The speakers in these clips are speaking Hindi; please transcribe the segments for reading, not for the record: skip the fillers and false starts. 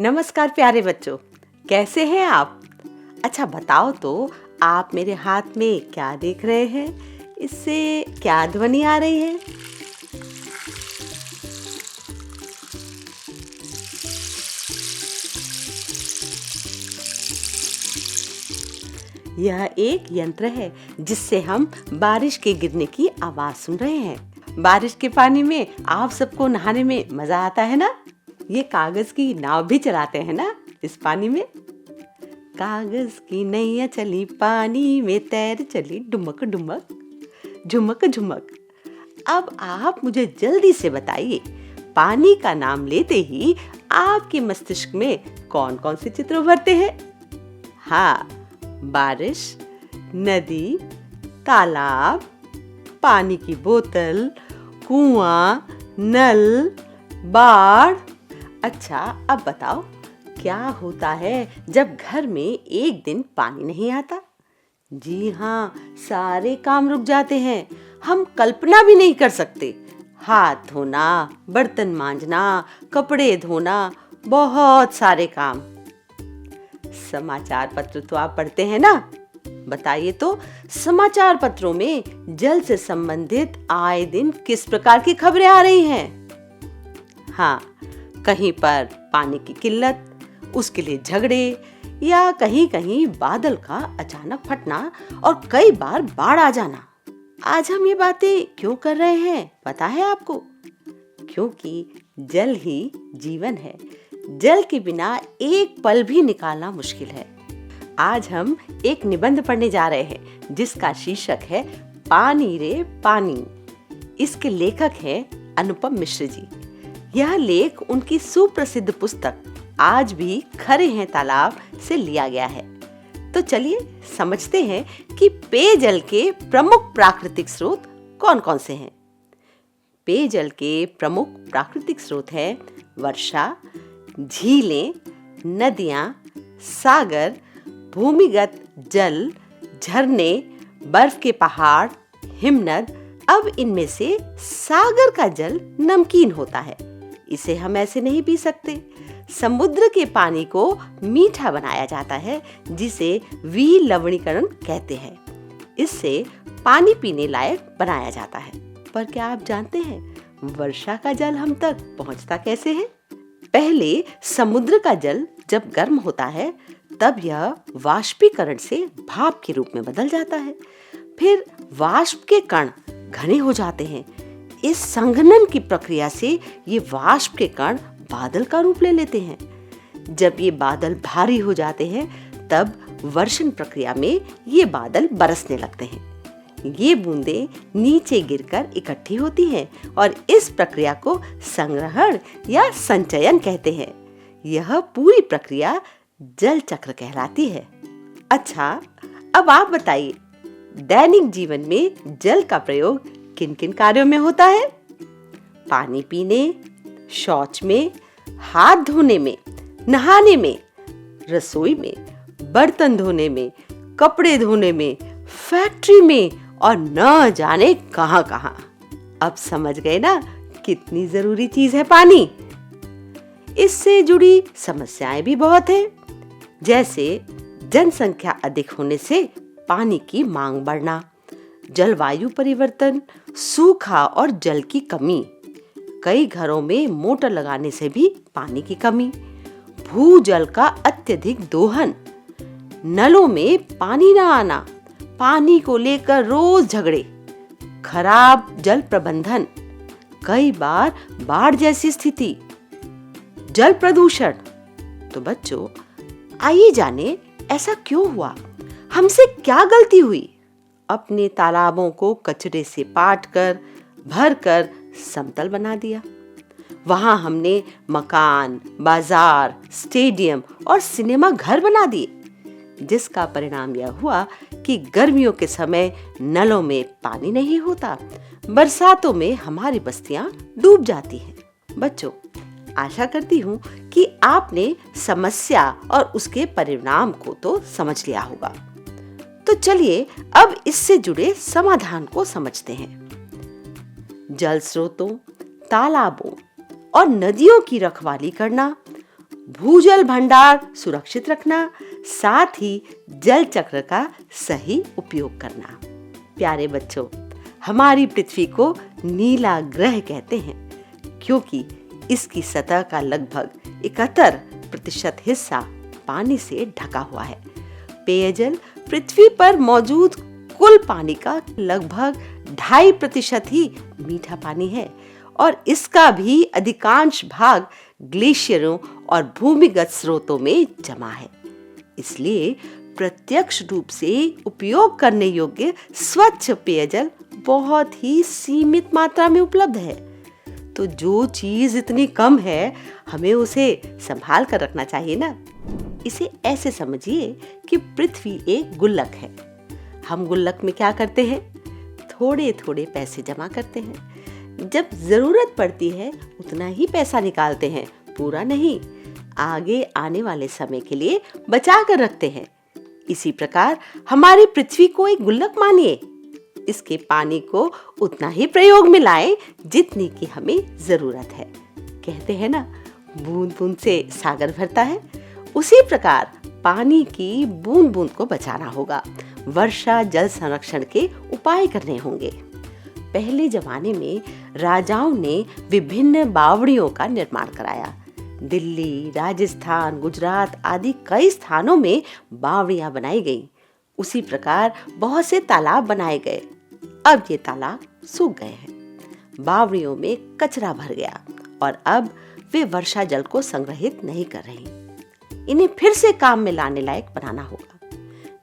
नमस्कार प्यारे बच्चों, कैसे हैं आप? अच्छा बताओ तो आप मेरे हाथ में क्या देख रहे हैं? इससे क्या ध्वनि आ रही है? यह एक यंत्र है जिससे हम बारिश के गिरने की आवाज सुन रहे हैं। बारिश के पानी में आप सबको नहाने में मजा आता है ना? ये कागज की नाव भी चलाते हैं ना इस पानी में। कागज की नैया चली पानी में तैर चली डुमक डुमक झुमक झुमक। अब आप मुझे जल्दी से बताइए, पानी का नाम लेते ही आपके मस्तिष्क में कौन कौन से चित्र उभरते हैं? हाँ, बारिश, नदी, तालाब, पानी की बोतल, कुआं, नल, बाढ़। अच्छा, अब बताओ क्या होता है जब घर में एक दिन पानी नहीं आता? जी हाँ, सारे काम रुक जाते हैं। हम कल्पना भी नहीं कर सकते। हाथ धोना, बर्तन मांजना, कपड़े धोना, बहुत सारे काम। समाचार पत्र तो आप पढ़ते हैं ना? बताइए तो, समाचार पत्रों में जल से संबंधित आए दिन किस प्रकार की खबरें आ रही हैं? हाँ, कहीं पर पानी की किल्लत, उसके लिए झगड़े, या कहीं कहीं बादल का अचानक फटना और कई बार बाढ़ आ जाना। आज हम ये बातें क्यों कर रहे हैं पता है आपको? क्योंकि जल ही जीवन है। जल के बिना एक पल भी निकालना मुश्किल है। आज हम एक निबंध पढ़ने जा रहे हैं जिसका शीर्षक है पानी रे पानी। इसके लेखक हैं अनुपम मिश्र जी। यह लेख उनकी सुप्रसिद्ध पुस्तक आज भी खरे हैं तालाब से लिया गया है। तो चलिए समझते हैं कि पेयजल के प्रमुख प्राकृतिक स्रोत कौन कौन से हैं। पेयजल के प्रमुख प्राकृतिक स्रोत हैं वर्षा, झीलें, नदियां, सागर, भूमिगत जल, झरने, बर्फ के पहाड़, हिमनद। अब इनमें से सागर का जल नमकीन होता है, इसे हम ऐसे नहीं पी सकते। समुद्र के पानी को मीठा बनाया जाता है जिसे विलवणीकरण कहते हैं। इससे पानी पीने लायक बनाया जाता है। पर क्या आप जानते हैं वर्षा का जल हम तक पहुंचता कैसे है? पहले समुद्र का जल जब गर्म होता है तब यह वाष्पीकरण से भाप के रूप में बदल जाता है। फिर वाष्प के कण घने हो जाते हैं। इस संघनन की प्रक्रिया से ये वाष्प के कण बादल का रूप ले लेते हैं। जब ये बादल भारी हो जाते हैं तब वर्षण प्रक्रिया में ये बादल बरसने लगते हैं। ये बूंदें नीचे गिरकर इकट्ठी होती हैं और इस प्रक्रिया को संग्रहण या संचयन कहते हैं। यह पूरी प्रक्रिया जल चक्र कहलाती है। अच्छा, अब आप बताइए, दैनिक जीवन में जल का प्रयोग किन किन कार्यों में होता है? पानी पीने, शौच में, हाथ धोने में, नहाने में, रसोई में, बर्तन धोने में, कपड़े धोने में, फैक्ट्री में और न जाने कहां कहां। अब समझ गए ना कितनी जरूरी चीज है पानी। इससे जुड़ी समस्याएं भी बहुत हैं, जैसे जनसंख्या अधिक होने से पानी की मांग बढ़ना, जलवायु परिवर्तन, सूखा और जल की कमी। कई घरों में मोटर लगाने से भी पानी की कमी, भूजल का अत्यधिक दोहन, नलों में पानी न आना, पानी को लेकर रोज झगड़े, खराब जल प्रबंधन, कई बार बाढ़ जैसी स्थिति, जल प्रदूषण। तो बच्चों, आइए जाने ऐसा क्यों हुआ, हमसे क्या गलती हुई? अपने तालाबों को कचरे से पाट कर भर कर समतल बना दिया। वहां हमने मकान, बाजार, स्टेडियम और सिनेमा घर बना दिए, जिसका परिणाम यह हुआ कि गर्मियों के समय नलों में पानी नहीं होता, बरसातों में हमारी बस्तियां डूब जाती हैं। बच्चों, आशा करती हूँ कि आपने समस्या और उसके परिणाम को तो समझ लिया होगा। तो चलिए अब इससे जुड़े समाधान को समझते हैं। जल स्रोतों, तालाबों और नदियों की रखवाली करना, भूजल भंडार सुरक्षित रखना, साथ ही जल चक्र का सही उपयोग करना। प्यारे बच्चों, हमारी पृथ्वी को नीला ग्रह कहते हैं क्योंकि इसकी सतह का लगभग 71% हिस्सा पानी से ढका हुआ है। पेयजल पृथ्वी पर मौजूद कुल पानी का लगभग 2.5% ही मीठा पानी है और इसका भी अधिकांश भाग ग्लेशियरों और भूमिगत स्रोतों में जमा है। इसलिए प्रत्यक्ष रूप से उपयोग करने योग्य स्वच्छ पेयजल बहुत ही सीमित मात्रा में उपलब्ध है। तो जो चीज इतनी कम है, हमें उसे संभाल कर रखना चाहिए ना। इसे ऐसे समझिए कि पृथ्वी एक गुल्लक है। हम गुल्लक में क्या करते हैं? थोड़े थोड़े पैसे जमा करते हैं। जब जरूरत पड़ती है उतना ही पैसा निकालते हैं, पूरा नहीं, आगे आने वाले समय के लिए बचा कर रखते हैं। इसी प्रकार हमारी पृथ्वी को एक गुल्लक मानिए। इसके पानी को उतना ही प्रयोग में लाएं जितनी की हमें जरूरत है। कहते हैं ना, बूंद बूंद से सागर भरता है। उसी प्रकार पानी की बूंद बूंद को बचाना होगा। वर्षा जल संरक्षण के उपाय करने होंगे। पहले जमाने में राजाओं ने विभिन्न बावड़ियों का निर्माण कराया। दिल्ली, राजस्थान, गुजरात आदि कई स्थानों में बावड़ियां बनाई गईं। उसी प्रकार बहुत से तालाब बनाए गए। अब ये तालाब सूख गए हैं। बावड़ियों में कचरा भर गया और अब वे वर्षा जल को संग्रहित नहीं कर रही। इन्हें फिर से काम में लाने लायक बनाना होगा।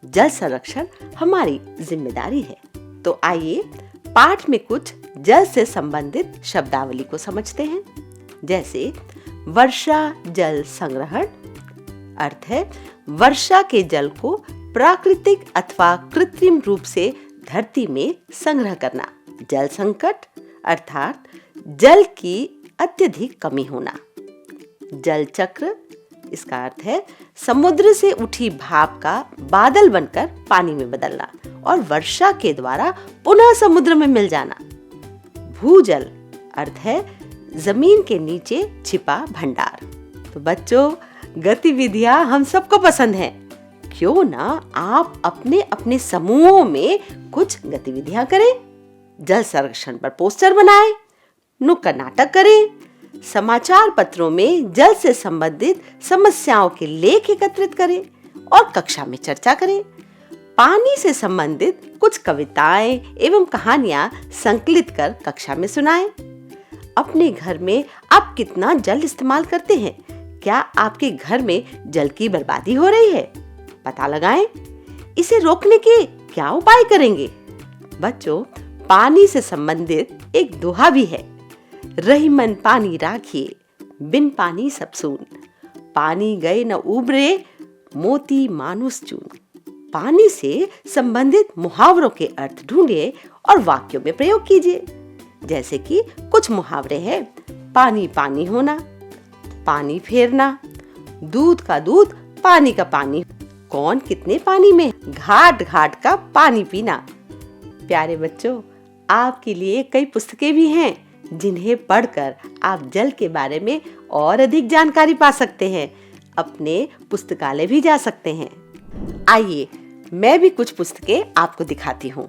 जल संरक्षण हमारी जिम्मेदारी है। तो आइए पाठ में कुछ जल से संबंधित शब्दावली को समझते हैं। जैसे वर्षा जल संग्रहण, अर्थ है वर्षा के जल को प्राकृतिक अथवा कृत्रिम रूप से धरती में संग्रह करना। जल संकट अर्थात जल की अत्यधिक कमी होना। जल चक्र, इसका अर्थ है समुद्र से उठी भाप का बादल बनकर पानी में बदलना और वर्षा के द्वारा पुनः समुद्र में मिल जाना। भूजल अर्थ है जमीन के नीचे छिपा भंडार। तो बच्चों, गतिविधियां हम सबको पसंद हैं। क्यों ना आप अपने अपने समूहों में कुछ गतिविधियां करें। जल संरक्षण पर पोस्टर बनाएं, नुक्कड़ नाटक करें, समाचार पत्रों में जल से संबंधित समस्याओं के लेख एकत्रित करें और कक्षा में चर्चा करें। पानी से संबंधित कुछ कविताएं एवं कहानियां संकलित कर कक्षा में सुनाएं। अपने घर में आप कितना जल इस्तेमाल करते हैं? क्या आपके घर में जल की बर्बादी हो रही है? पता लगाएं। इसे रोकने के क्या उपाय करेंगे? बच्चों, पानी से संबंधित एक दोहा भी है। रहीमन पानी राखिए, बिन पानी सब सून। पानी गए न उबरे, मोती मानुस चून। पानी से संबंधित मुहावरों के अर्थ ढूंढिए और वाक्यों में प्रयोग कीजिए। जैसे कि कुछ मुहावरे हैं। पानी पानी होना, पानी फेरना, दूध का दूध, पानी का पानी, कौन कितने पानी में, घाट घाट का पानी पीना। प्यारे बच्चों, आपके लिए कई पुस्तकें भी हैं जिन्हें पढ़कर आप जल के बारे में और अधिक जानकारी पा सकते हैं। अपने पुस्तकालय भी जा सकते हैं। आइए मैं भी कुछ पुस्तकें आपको दिखाती हूँ।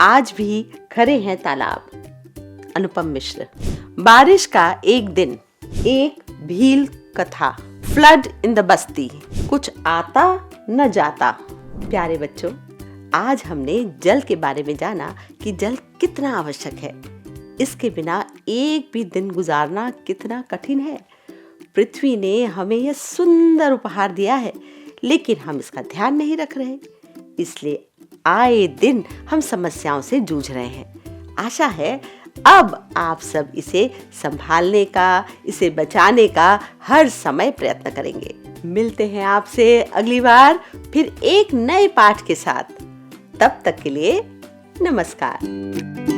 आज भी खड़े हैं तालाब, अनुपम मिश्र। बारिश का एक दिन, एक भील कथा, फ्लड इन द बस्ती, कुछ आता न जाता। प्यारे बच्चों, आज हमने जल के बारे में जाना कि जल कितना आवश्यक है। इसके बिना एक भी दिन गुजारना कितना कठिन है। पृथ्वी ने हमें यह सुंदर उपहार दिया है, लेकिन हम इसका ध्यान नहीं रख रहे। इसलिए आए दिन हम समस्याओं से जूझ रहे हैं। आशा है अब आप सब इसे संभालने का, इसे बचाने का हर समय प्रयत्न करेंगे। मिलते हैं आपसे अगली बार फिर एक नए पाठ के साथ। तब तक के लिए नमस्कार।